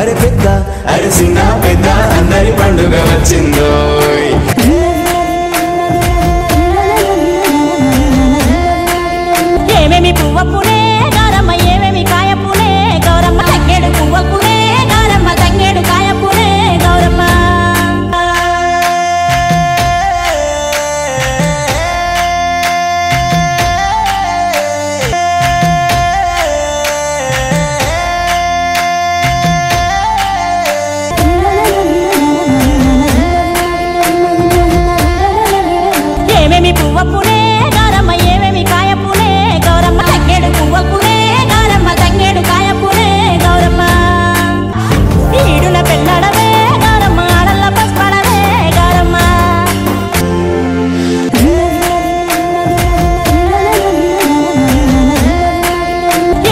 అరే పెద్ద అరే చిన్న పెద్ద అందరి పండుగ వచ్చిందో ఏమేమి పువ్వ పునే గౌరమ్మ ఏమేమి కాయ పునే గౌరమ్మ తంగేడు పువ్వ పునే గౌరమ్మ తంగేడు కాయ పునే గౌరమ్మ ఏమేమి పువ్వ పునే గౌరమ్మ ఏమేమి కాయ పునే గౌరమ్మ తంగేడు పువ్వ పునే గౌరమ్మ తంగేడు కాయ పునే గౌరమ్మ ఈడుల పెళ్ళడవే గౌరమ్మ ఆడల్ల పసుపడవే గౌరమ్మ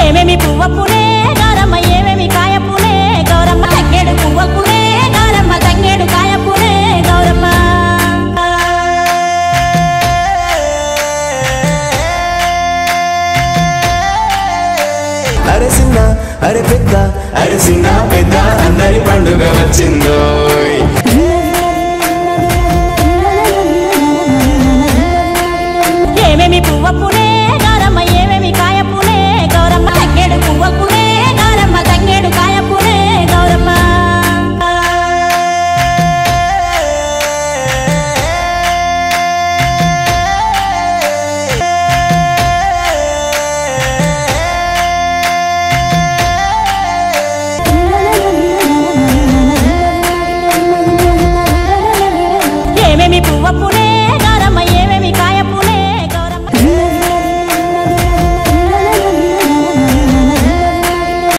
ఏమేమి పువ్వ పునే గౌరమ్మ ఏమేమి కాయ పునే గౌరమ్మ తంగేడు పువ్వ పునే గౌరమ్మ తంగేడు కాయ పునే గౌరమ్మ అరే చిన్న అరే పెద్ద అరే చిన్న పెద్ద అందరి పండుగ వచ్చిందో